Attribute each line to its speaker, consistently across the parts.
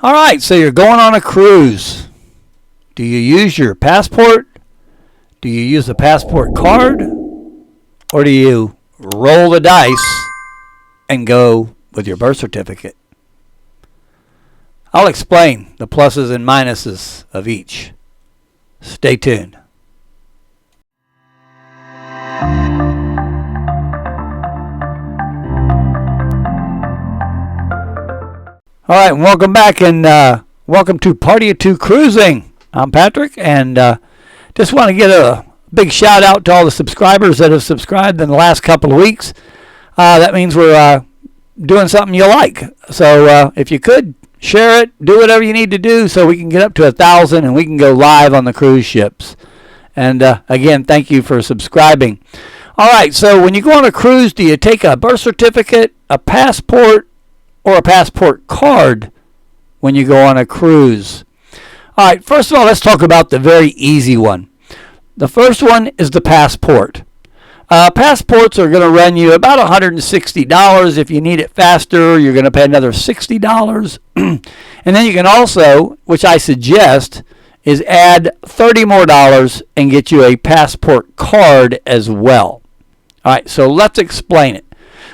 Speaker 1: All right, so you're going on a cruise. Do you use your passport? Do you use a passport card? Or do you roll the dice and go with your birth certificate? I'll explain the pluses and minuses of each. Stay tuned. All right, welcome back, and welcome to Party of Two Cruising. I'm Patrick, and just want to get a big shout out to all the subscribers that have subscribed in the last couple of weeks. That means we're doing something you like. So if you could, share it, do whatever you need to do so we can get up to 1,000 and we can go live on the cruise ships. And again, thank you for subscribing. All right, so when you go on a cruise, do you take a birth certificate, a passport, or a passport card when you go on a cruise? All right, first of all, let's talk about the very easy one. The first one is the passport. Passports are going to run you about $160. If you need it faster, you're going to pay another $60. And then you can also, which I suggest, is add $30 more and get you a passport card as well. All right, so let's explain it.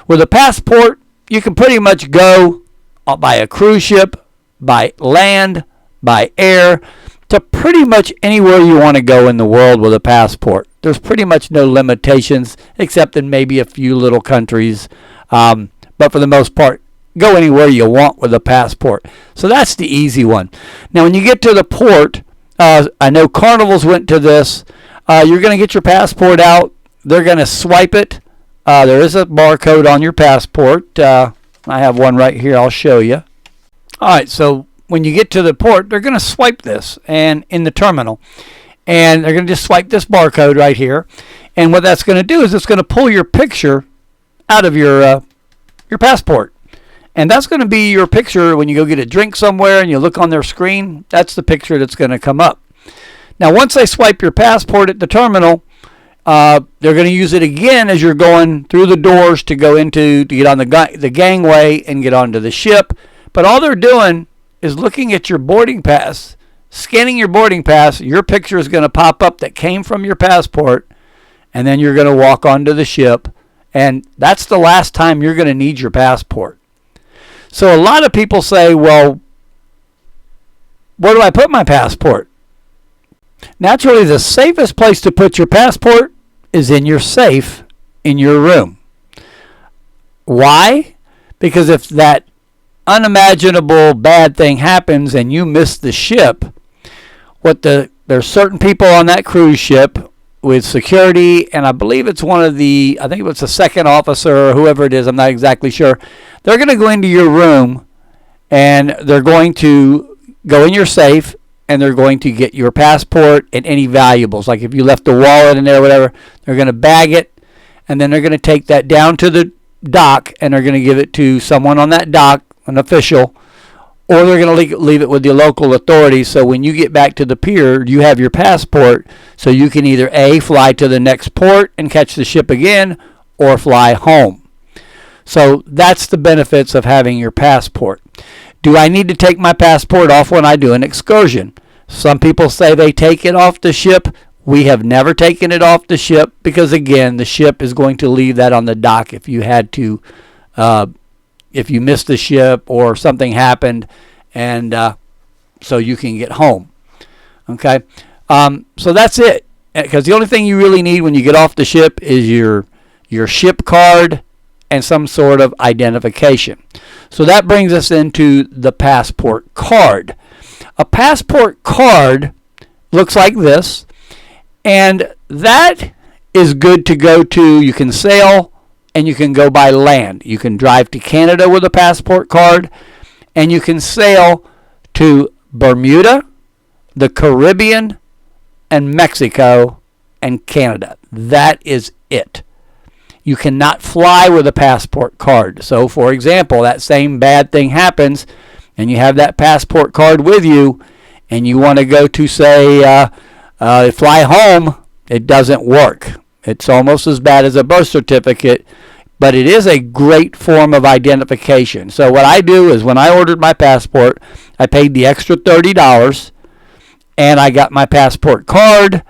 Speaker 1: With a passport, you can pretty much go by a cruise ship, by land, by air, to pretty much anywhere you want to go in the world with a passport. There's pretty much no limitations except in maybe a few little countries. But for the most part, go anywhere you want with a passport. So that's the easy one. Now, when you get to the port, I know Carnival's went to this. You're going to get your passport out. They're going to swipe it. There is a barcode on your passport. I have one right here. I'll show you. All right, so when you get to the port, they're going to swipe this and in the terminal. And they're going to just swipe this barcode right here. And what that's going to do is it's going to pull your picture out of your passport. And that's going to be your picture when you go get a drink somewhere and you look on their screen. That's the picture that's going to come up. Now, once they swipe your passport at the terminal, they're going to use it again as you're going through the doors to get on the gangway and get onto the ship. But all they're doing is looking at your boarding pass, scanning your boarding pass. Your picture is going to pop up that came from your passport, and then you're going to walk onto the ship, and that's the last time you're going to need your passport. So a lot of people say, well, where do I put my passport? Naturally, the safest place to put your passport is in your safe in your room. Why? Because if that unimaginable bad thing happens and you miss the ship, there's certain people on that cruise ship with security, and I believe it's I think it was the second officer or whoever it is, I'm not exactly sure. They're going to go into your room and they're going to go in your safe and they're going to get your passport and any valuables. Like if you left the wallet in there or whatever, they're going to bag it, and then they're going to take that down to the dock and they're going to give it to someone on that dock, an official, or they're going to leave it with the local authorities. So when you get back to the pier, you have your passport, so you can either A, fly to the next port and catch the ship again, or fly home. So that's the benefits of having your passport. Do I need to take my passport off when I do an excursion? Some people say they take it off the ship. We have never taken it off the ship because, again, the ship is going to leave that on the dock if you had to, if you missed the ship or something happened, and so you can get home. Okay, so that's it. Because the only thing you really need when you get off the ship is your ship card and some sort of identification. So that brings us into the passport card. A passport card looks like this, and that is good to go to. You can sail and you can go by land. You can drive to Canada with a passport card, and you can sail to Bermuda, the Caribbean, and Mexico, and Canada. That is it. You cannot fly with a passport card. So, for example, that same bad thing happens, and you have that passport card with you, and you want to go to, say, fly home, it doesn't work. It's almost as bad as a birth certificate. but it is a great form of identification. So what I do is when I ordered my passport, I paid the extra $30 and I got my passport card,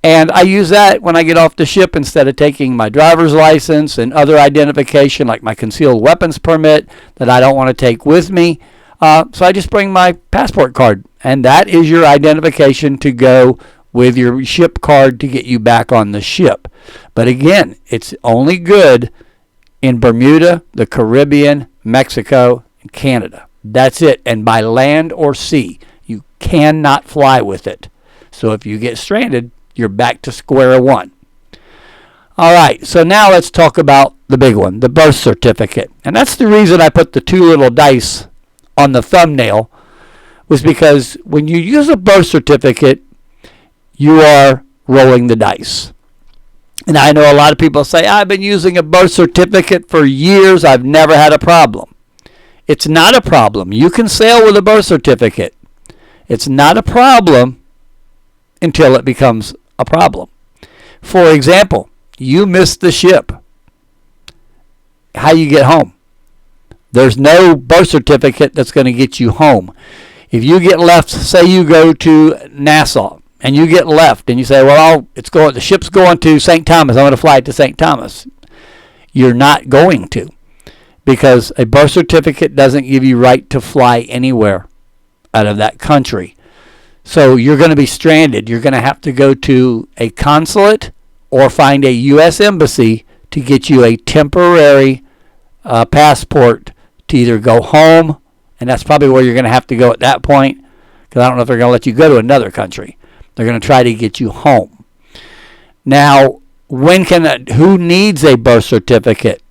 Speaker 1: and I use that when I get off the ship instead of taking my driver's license and other identification like my concealed weapons permit that I don't want to take with me. So I just bring my passport card, and that is your identification to go with your ship card to get you back on the ship. But again, it's only good in Bermuda, the Caribbean, Mexico, and Canada. That's it. And by land or sea, you cannot fly with it. So if you get stranded, you're back to square one. All right, so now let's talk about the big one, the birth certificate. And that's the reason I put the two little dice on the thumbnail, was because when you use a birth certificate, you are rolling the dice. And I know a lot of people say, I've been using a birth certificate for years, I've never had a problem. It's not a problem. You can sail with a birth certificate. It's not a problem until it becomes a problem. For example, you missed the ship. How you get home? There's no birth certificate that's going to get you home. If you get left, say you go to Nassau and you get left and you say, well, the ship's going to St. Thomas. I'm going to fly to St. Thomas. You're not going to, because a birth certificate doesn't give you right to fly anywhere out of that country. So you're going to be stranded. You're going to have to go to a consulate or find a U.S. embassy to get you a temporary passport to either go home, and that's probably where you're going to have to go at that point, because I don't know if they're going to let you go to another country. They're going to try to get you home. Now, who needs a birth certificate?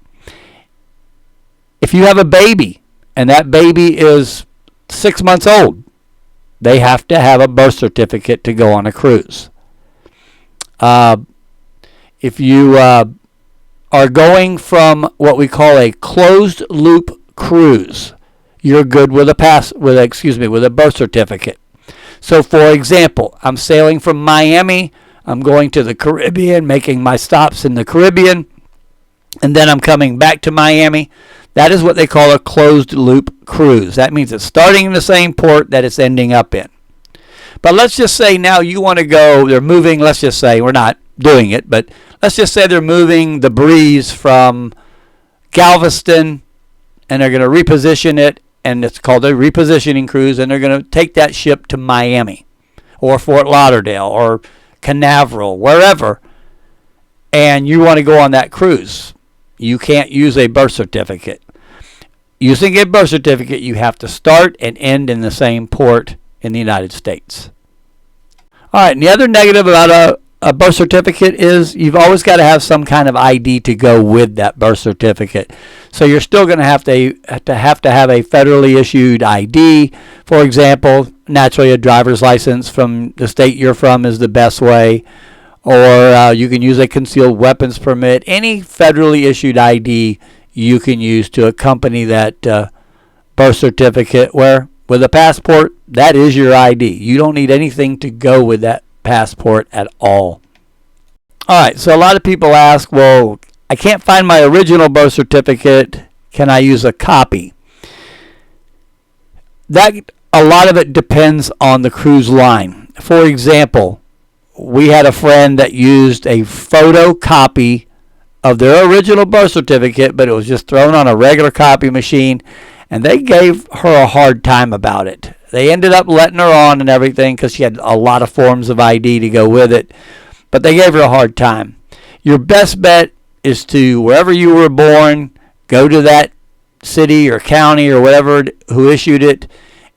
Speaker 1: If you have a baby and that baby is 6 months old, they have to have a birth certificate to go on a cruise. If you are going from what we call a closed loop cruise, you're good with a birth certificate. So for example, I'm sailing from Miami, I'm going to the Caribbean, making my stops in the Caribbean, and then I'm coming back to Miami. That is what they call a closed loop cruise. That means it's starting in the same port that it's ending up in. But let's just say now you want to go, they're moving, let's just say, we're not doing it, but let's just say they're moving the Breeze from Galveston, and they're going to reposition it, and it's called a repositioning cruise, and they're going to take that ship to Miami or Fort Lauderdale or Canaveral, wherever, and you want to go on that cruise. You can't use a birth certificate. Using a birth certificate, you have to start and end in the same port in the United States. All right, and the other negative about a birth certificate is you've always got to have some kind of ID to go with that birth certificate. So you're still going to have have a federally issued ID. For example, naturally a driver's license from the state you're from is the best way. Or you can use a concealed weapons permit. Any federally issued ID you can use to accompany that birth certificate, where with a passport, that is your ID. You don't need anything to go with that passport at all. All right, so a lot of people ask, well, I can't find my original birth certificate. Can I use a copy? A lot of it depends on the cruise line. For example, we had a friend that used a photocopy of their original birth certificate, but it was just thrown on a regular copy machine, and they gave her a hard time about it. They ended up letting her on and everything because she had a lot of forms of ID to go with it, but they gave her a hard time. Your best bet is to, wherever you were born, go to that city or county or whatever who issued it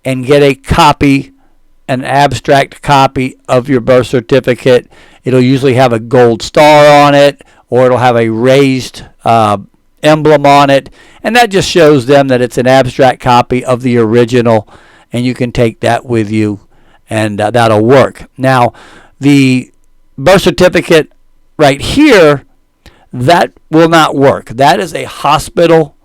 Speaker 1: and get a copy, an abstract copy of your birth certificate. It'll usually have a gold star on it, or it'll have a raised emblem on it, and that just shows them that it's an abstract copy of the original, and you can take that with you, and that'll work. Now, the birth certificate right here, that will not work. That is a hospital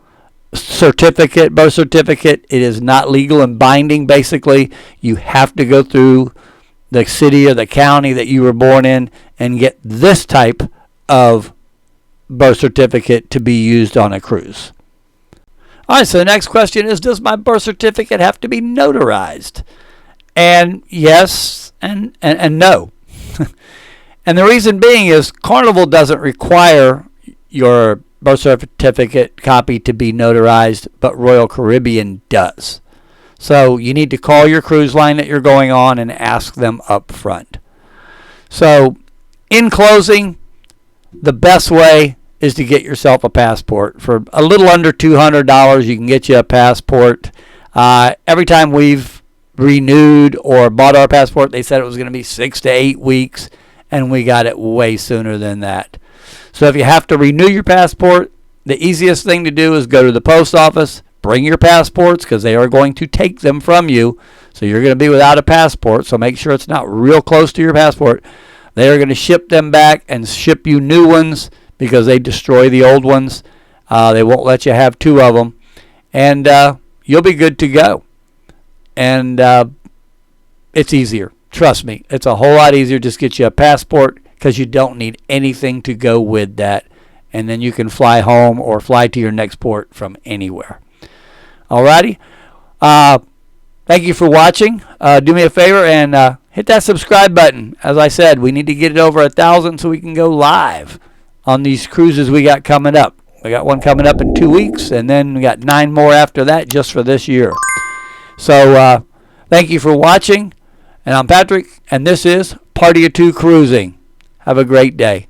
Speaker 1: certificate, birth certificate. It is not legal and binding. Basically, you have to go through the city or the county that you were born in and get this type of birth certificate to be used on a cruise. All right, so the next question is, does my birth certificate have to be notarized? And yes and no. And the reason being is Carnival doesn't require your birth certificate copy to be notarized, but Royal Caribbean does. So you need to call your cruise line that you're going on and ask them up front. So in closing, the best way is to get yourself a passport. For a little under $200, you can get you a passport. Every time we've renewed or bought our passport, they said it was going to be 6 to 8 weeks, and we got it way sooner than that. So if you have to renew your passport, the easiest thing to do is go to the post office, bring your passports, because they are going to take them from you. So you're going to be without a passport, so make sure it's not real close to your passport. They are going to ship them back and ship you new ones because they destroy the old ones. They won't let you have 2 of them. And you'll be good to go. And it's easier. Trust me, it's a whole lot easier. Just get you a passport because you don't need anything to go with that. And then you can fly home or fly to your next port from anywhere. Alrighty. Thank you for watching. Do me a favor and hit that subscribe button. As I said, we need to get it over 1,000 so we can go live on these cruises we got coming up. We got one coming up in 2 weeks, and then we got 9 more after that just for this year. So thank you for watching. And I'm Patrick, and this is Party of 2 Cruising. Have a great day.